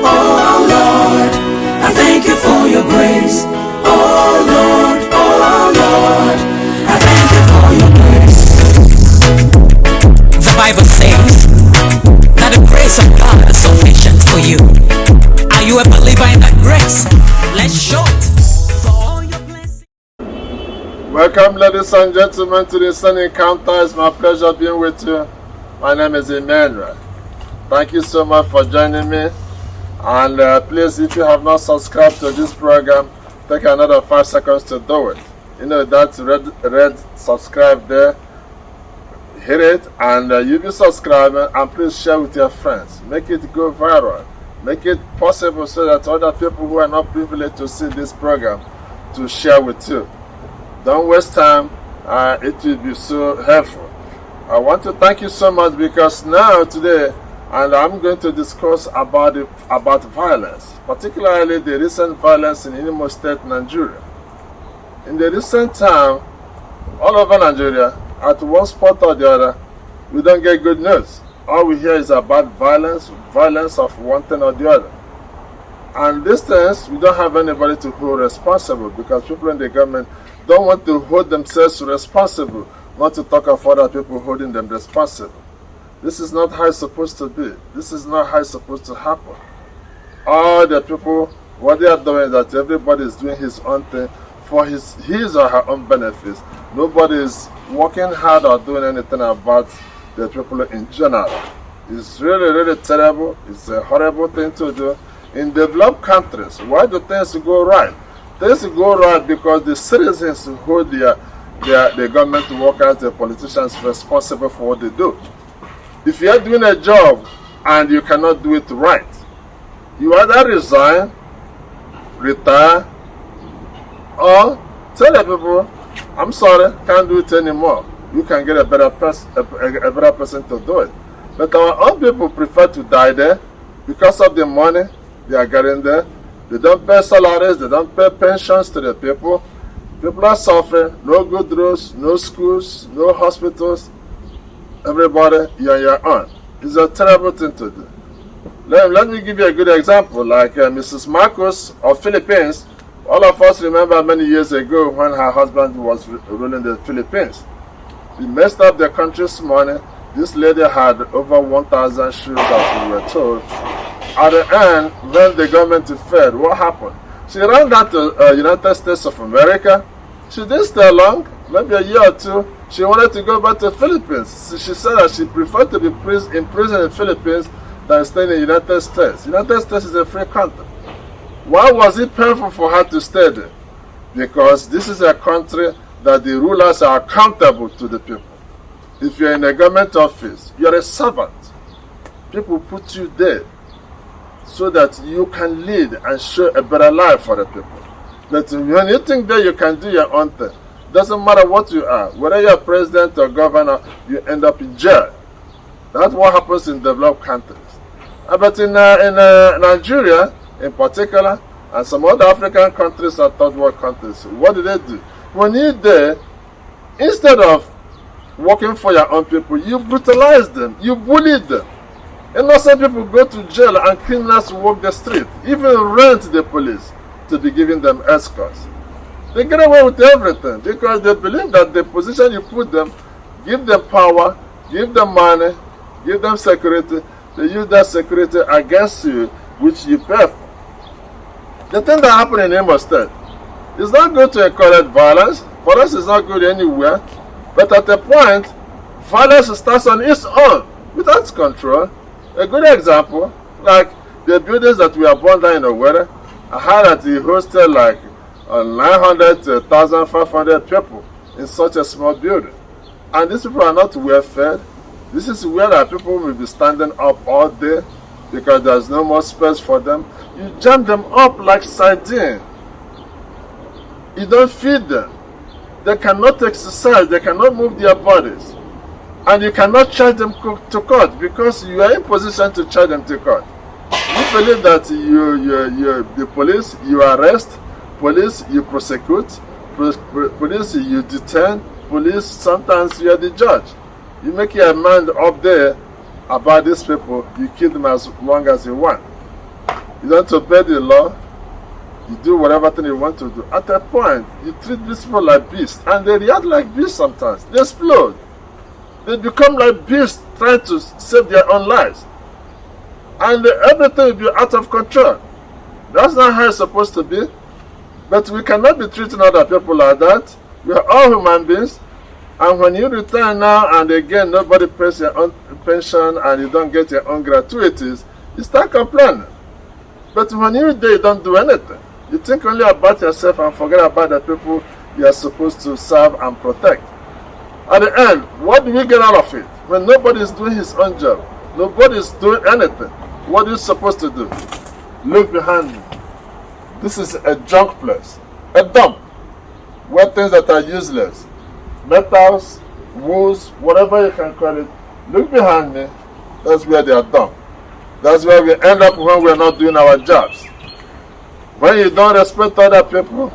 oh Lord, I thank you for your grace. Oh Lord, I thank you for your grace. The Bible says that the grace of God is sufficient for you. Are you a believer in that grace? Let's show it. For all your blessings. Welcome, ladies and gentlemen, to the Sun Encounter. It's my pleasure being with you. My name is Emmanuel. Thank you so much for joining me. And please, if you have not subscribed to this program, take another 5 seconds to do it. You know that red subscribe there. Hit it, and you'll be subscribing, and please share with your friends. Make it go viral. Make it possible so that other people who are not privileged to see this program to share with you. Don't waste time. It will be so helpful. I want to thank you so much because now today, and I'm going to discuss about violence, particularly the recent violence in Imo State, Nigeria. In the recent time, all over Nigeria, at one spot or the other, we don't get good news. All we hear is about violence of one thing or the other. And these things, we don't have anybody to hold responsible because people in the government don't want to hold themselves responsible, not to talk of other people holding them responsible. This is not how it's supposed to be. This is not how it's supposed to happen. All the people, what they are doing is that everybody is doing his own thing for his or her own benefits. Nobody is working hard or doing anything about the people in general. It's really, really terrible. It's a horrible thing to do. In developed countries, why do things go right? Things go right because the citizens hold the government workers, the politicians responsible for what they do. If you are doing a job and you cannot do it right, you either resign, retire, or tell the people, I'm sorry, can't do it anymore. You can get a better person to do it. But our own people prefer to die there because of the money they are getting there. They don't pay salaries, they don't pay pensions to the people. People are suffering, no good roads, no schools, no hospitals. Everybody, you're on your own. It's a terrible thing to do. Let me give you a good example, like Mrs. Marcos of Philippines. All of us remember many years ago when her husband was ruling the Philippines. He messed up the country's money. This lady had over 1,000 shoes, as we were told. At the end, when the government failed, what happened? She ran down to United States of America. She didn't stay long, maybe a year or two. She wanted to go back to the Philippines. She said that she preferred to be in prison in the Philippines than staying in the United States. The United States is a free country. Why was it painful for her to stay there? Because this is a country that the rulers are accountable to the people. If you're in a government office, you're a servant. People put you there so that you can lead and show a better life for the people. But when you think that you can do your own thing, doesn't matter what you are, whether you're president or governor, you end up in jail. That's what happens in developed countries. But in Nigeria, in particular, and some other African countries and third world countries, what do? When you're there, instead of working for your own people, you brutalize them, you bully them. Innocent people go to jail and criminals walk the street, even rent the police to be giving them escorts. They get away with everything because they believe that the position you put them, give them power, give them money, give them security. They use that security against you, which you pay for. The thing that happened in Imo State is not good to encourage violence. Violence is not good anywhere. But at a point, violence starts on its own, without control. A good example, like the buildings that we are burned down in Owerri, I heard that he hosted like 900 to 1,500 people in such a small building. And these people are not well fed. This is where our people will be standing up all day because there's no more space for them. You jam them up like sardines. You don't feed them. They cannot exercise. They cannot move their bodies. And you cannot charge them to court because you are in position to charge them to court. You believe that the police, you arrest, police, you prosecute, police, you detain, police, sometimes you are the judge. You make your mind up there about these people, you kill them as long as you want. You don't obey the law. You do whatever thing you want to do. At a point, you treat these people like beasts, and they react like beasts sometimes. They explode. They become like beasts trying to save their own lives. And everything will be out of control. That's not how it's supposed to be. But we cannot be treating other people like that. We are all human beings. And when you retire now and again nobody pays your own pension and you don't get your own gratuities, you start complaining. But when you're there, you don't do anything. You think only about yourself and forget about the people you are supposed to serve and protect. At the end, what do we get out of it? When nobody is doing his own job, nobody is doing anything, what are you supposed to do? Look behind me. This is a junk place, a dump, where things that are useless, metals, woods, whatever you can call it. Look behind me. That's where they are dumped. That's where we end up when we are not doing our jobs. When you don't respect other people,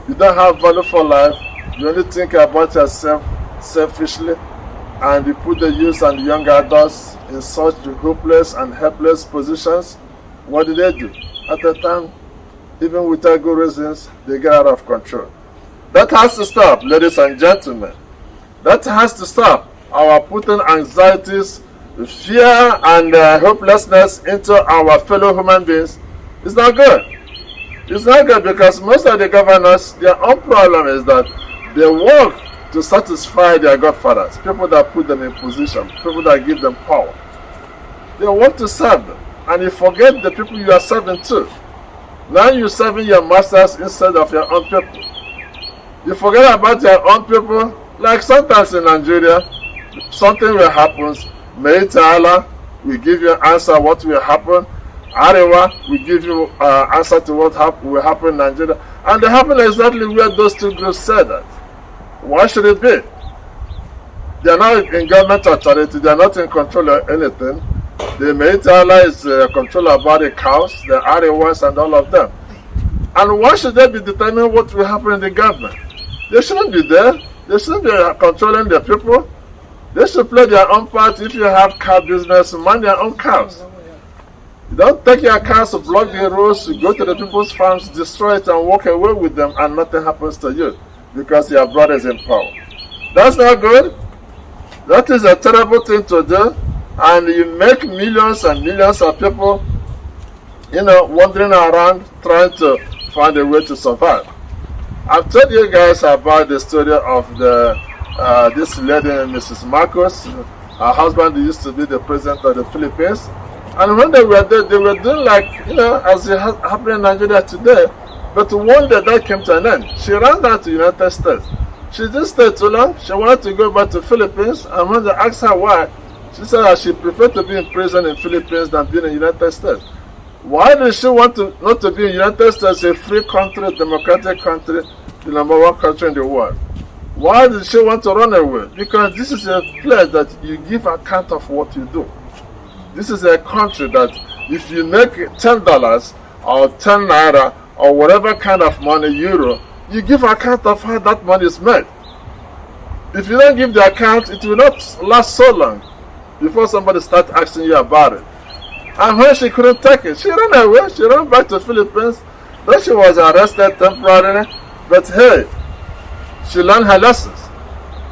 you don't have value for life, you only think about yourself selfishly, and you put the youth and young adults in such hopeless and helpless positions. What do? At the time, even without good reasons, they get out of control. That has to stop, ladies and gentlemen. That has to stop. Our putting anxieties, fear, and hopelessness into our fellow human beings is not good. It's not good because most of the governors, their own problem is that they work to satisfy their godfathers, people that put them in position, people that give them power. They work to serve them, and you forget the people you are serving too. Now you're serving your masters instead of your own people. You forget about your own people. Like sometimes in Nigeria, something will happen. May Allah will give you an answer what will happen. Arewa will give you an answer to what will happen in Nigeria. And they happen exactly where those two groups said that. Why should it be? They are not in government authority. They are not in control of anything. The Meitala is control about the cows, the Arewas, and all of them. And why should they be determining what will happen in the government? They shouldn't be there. They shouldn't be controlling the people. They should play their own part. If you have cow business, mind their own cows. You don't take your cows to block the roads, you go to the people's farms, destroy it, and walk away with them, and nothing happens to you because your brother is in power. That's not good. That is a terrible thing to do. And you make millions and millions of people, wandering around trying to find a way to survive. I've told you guys about the story of this lady, Mrs. Marcos. Her husband used to be the president of the Philippines. And when they were there, they were doing like, as it happening in Nigeria today. But one day that came to an end. She ran down to the United States. She didn't stay too long. She wanted to go back to the Philippines. And when they asked her why, she said that she preferred to be in prison in the Philippines than being in the United States. Why did she want not to be in the United States, a free country, democratic country, the number one country in the world? Why did she want to run away? Because this is a place that you give account of what you do. This is a country that if you make $10 or 10 naira or whatever kind of money, euro, you give account of how that money is made. If you don't give the account, it will not last so long before somebody starts asking you about it. And when she couldn't take it, she ran away. She ran back to the Philippines. Then she was arrested temporarily. But hey, she learned her lessons.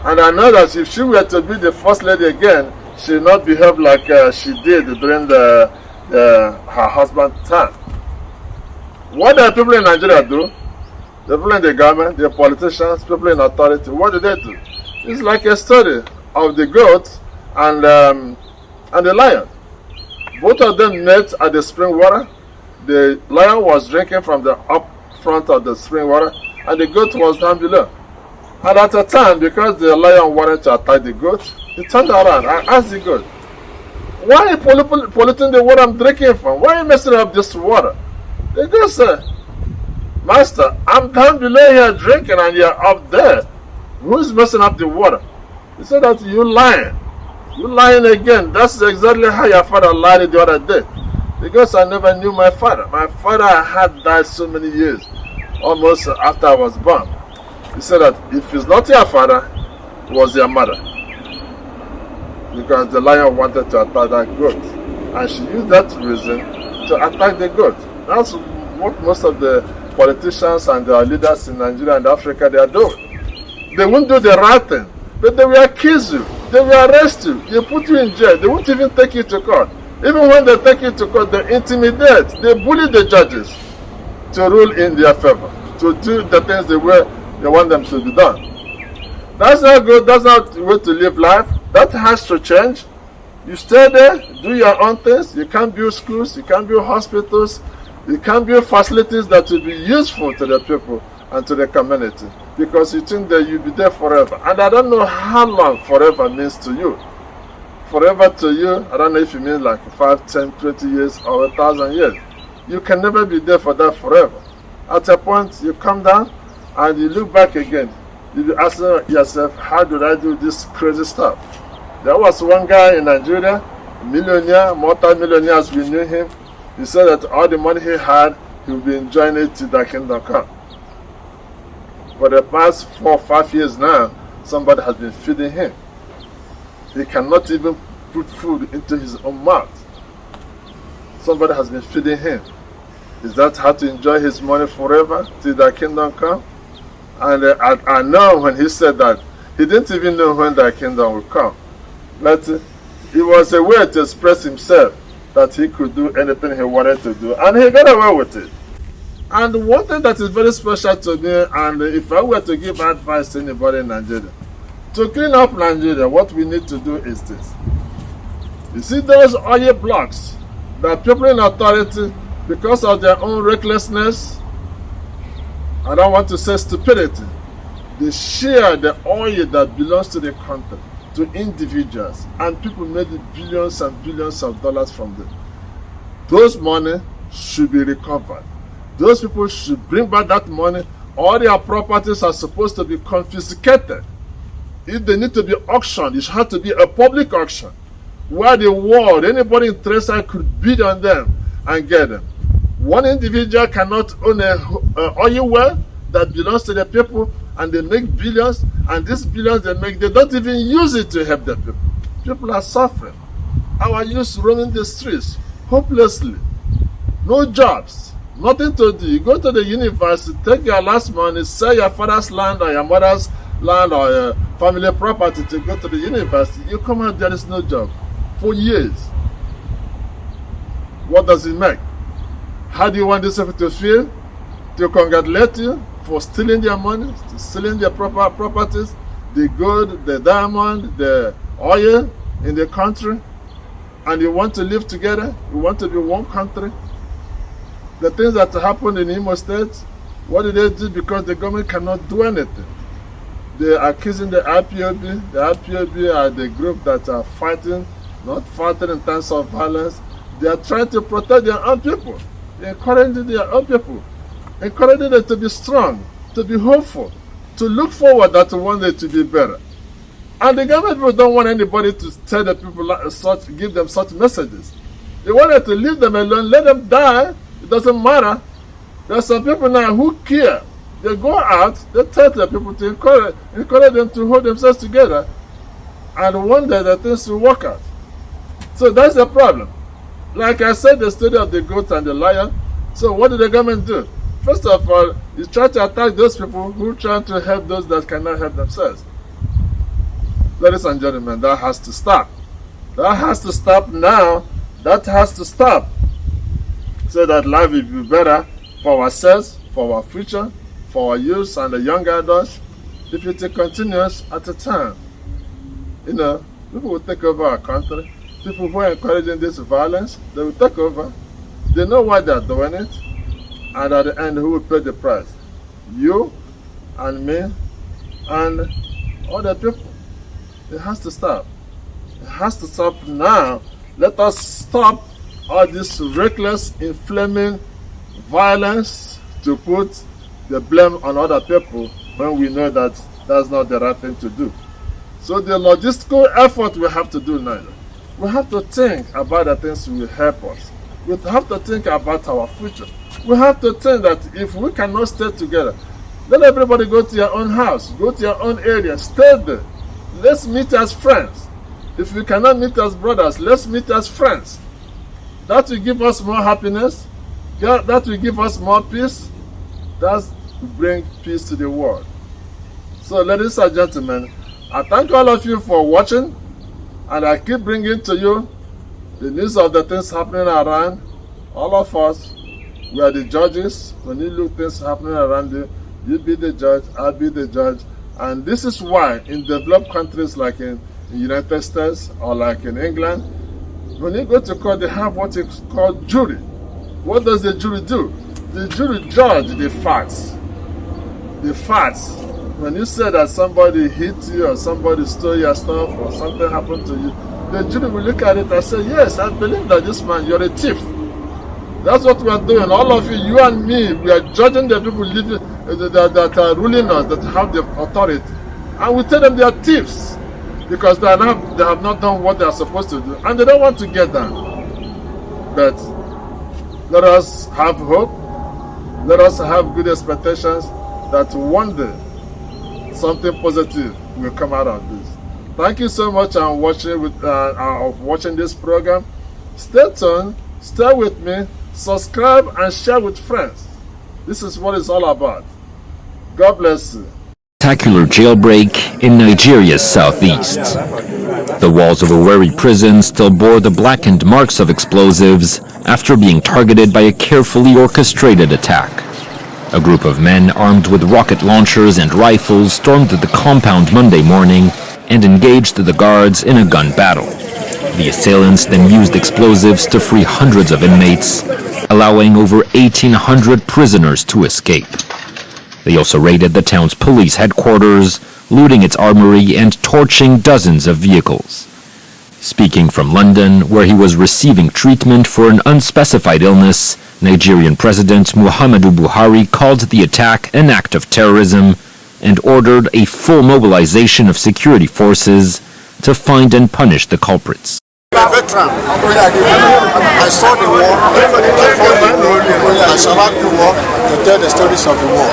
And I know that if she were to be the first lady again, she would not behave like she did during her husband's time. What do people in Nigeria do? The people in the government, the politicians, people in authority, what do they do? It's like a story of the goat and the lion. Both of them met at the spring water. The lion was drinking from the up front of the spring water, and the goat was down below. And at the time, because the lion wanted to attack the goat, he turned around and asked the goat, "Why are you polluting the water I'm drinking from? Why are you messing up this water?" The goat said, "Master, I'm down below here drinking and you're up there. Who's messing up the water?" He said that you lying. You lying again. That's exactly how your father lied the other day. Because I never knew my father. My father had died so many years, almost after I was born. He said that if it's not your father, it was your mother. Because the lion wanted to attack that goat. And she used that reason to attack the goat. That's what most of the politicians and the leaders in Nigeria and Africa they are doing. They won't do the right thing, but they will accuse you, they will arrest you, they put you in jail, they won't even take you to court. Even when they take you to court, they intimidate, they bully the judges to rule in their favor, to do the things the way they want them to be done. That's not good, that's not the way to live life. That has to change. You stay there, do your own things. You can't build schools, you can't build hospitals, you can't build facilities that will be useful to the people and to the community, because you think that you'll be there forever. And I don't know how long forever means to you. Forever to you, I don't know if you mean like 5, 10, 20 years or 1,000 years. You can never be there for that forever. At a point, you come down and you look back again. You'll be asking yourself, how did I do this crazy stuff? There was one guy in Nigeria, millionaire, multi-millionaire as we knew him. He said that all the money he had, he would be enjoying it till the kingdom come. For the past 4 or 5 years now, somebody has been feeding him. He cannot even put food into his own mouth. Somebody has been feeding him. Is that how to enjoy his money forever till the kingdom come? And I know when he said that, he didn't even know when the kingdom would come. But it was a way to express himself that he could do anything he wanted to do. And he got away with it. And one thing that is very special to me, and if I were to give advice to anybody in Nigeria, to clean up Nigeria, what we need to do is this. You see those oil blocks that people in authority, because of their own recklessness, I don't want to say stupidity, they share the oil that belongs to the country to individuals, and people made billions and billions of dollars from them. Those money should be recovered. Those people should bring back that money. All their properties are supposed to be confiscated. If they need to be auctioned, it has to be a public auction where the world, anybody interested could bid on them and get them. One individual cannot own an oil well that belongs to the people, and they make billions, and these billions they make, they don't even use it to help the people. People are suffering. Our youth roaming the streets hopelessly. No jobs, nothing to do. You go to the university, take your last money, sell your father's land or your mother's land or your family property to go to the university. You come out, there is no job for years. What does it make? How do you want these people to feel? To congratulate you for stealing their money, stealing their properties, the gold, the diamond, the oil in the country, and you want to live together? You want to be one country? The things that happened in Imo State, what did they do? Because the government cannot do anything. They are accusing the IPOB. The IPOB are the group that are fighting, not fighting in terms of violence. They are trying to protect their own people, encouraging their own people, encouraging them to be strong, to be hopeful, to look forward, that one day to be better. And the government people don't want anybody to tell the people give them such messages. They wanted to leave them alone, let them die. It doesn't matter. There are some people now who care. They go out, they tell the people to encourage them to hold themselves together, and one day the things will work out. So that's the problem. Like I said, the story of the goat and the lion. So what did the government do? First of all, you try to attack those people who are trying to help those that cannot help themselves. Ladies and gentlemen, that has to stop. That has to stop now. That has to stop. So that life will be better for ourselves, for our future, for our youth and the young adults. If it continues at a time, people will take over our country. People who are encouraging this violence, they will take over. They know why they are doing it. And at the end, who will pay the price? You and me and other people. It has to stop. It has to stop now. Let us stop all this reckless, inflaming violence to put the blame on other people when we know that that's not the right thing to do. So the logistical effort we have to do now, we have to think about the things that will help us. We have to think about our future. We have to think that if we cannot stay together, let everybody go to your own house, go to your own area, stay there. Let's meet as friends. If we cannot meet as brothers, let's meet as friends. That will give us more happiness. God, that will give us more peace. That will bring peace to the world. So, ladies and gentlemen, I thank all of you for watching, and I keep bringing to you the news of the things happening around. All of us, we are the judges. When you look things happening around you, you be the judge, I'll be the judge. And this is why in developed countries like in the United States or like in England, when you go to court, they have what is called jury. What does the jury do? The jury judge the facts. The facts. When you say that somebody hit you or somebody stole your stuff or something happened to you, the jury will look at it and say, yes, I believe that this man, you're a thief. That's what we are doing. All of you, you and me, we are judging the people living, that are ruling us, that have the authority. And we tell them they are thieves because they have not done what they are supposed to do. And they don't want to get down. But let us have hope. Let us have good expectations that one day something positive will come out of this. Thank you so much for watching this program. Stay tuned, stay with me, subscribe and share with friends. This is what it's all about. God bless you. Spectacular jailbreak in Nigeria's southeast. The walls of Owerri prison still bore the blackened marks of explosives after being targeted by a carefully orchestrated attack. A group of men armed with rocket launchers and rifles stormed the compound Monday morning and engaged the guards in a gun battle. The assailants then used explosives to free hundreds of inmates, allowing over 1,800 prisoners to escape. They also raided the town's police headquarters, looting its armory and torching dozens of vehicles. Speaking from London, where he was receiving treatment for an unspecified illness, Nigerian President Muhammadu Buhari called the attack an act of terrorism and ordered a full mobilization of security forces to find and punish the culprits. I'm a veteran. I saw the war, I survived the war to tell the stories of the war.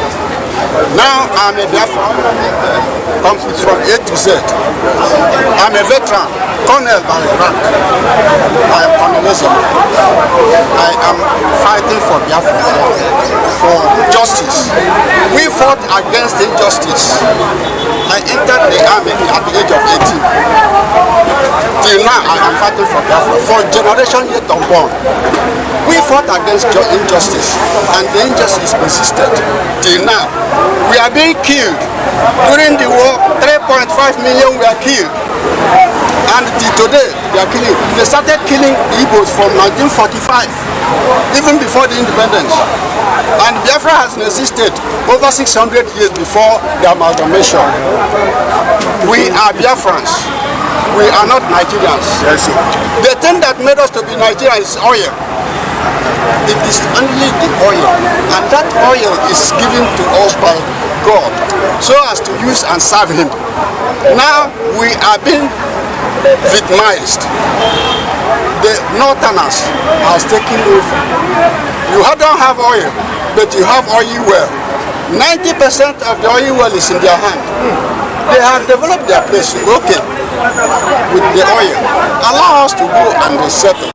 Now I'm a Biafran, from A to Z. I'm a veteran, colonel by rank. I am colonization. I am fighting for Biafra, for justice. We fought against injustice. I entered the army at the age of 18. Till now, I am fighting for Biafra, for generation yet unborn. We fought against injustice, and the injustice persisted. Till now, we are being killed. During the war, 3.5 million were killed. And till today, they are killing. They started killing Igbos from 1945, even before the independence. And Biafra has existed over 600 years before the amalgamation. We are Biafrans. We are not Nigerians. Yes, the thing that made us to be Nigerians is oil. It is only the oil, and that oil is given to us by God so as to use and serve Him. Now we are being victimized. The Northerners has taken over. You don't have oil, but you have oil well. 90% of the oil well is in their hand. They have developed their place, okay, with the oil. Allow us to go and settle.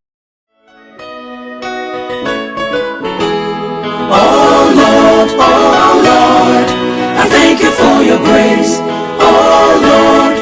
Oh Lord, I thank you for your grace. Oh Lord,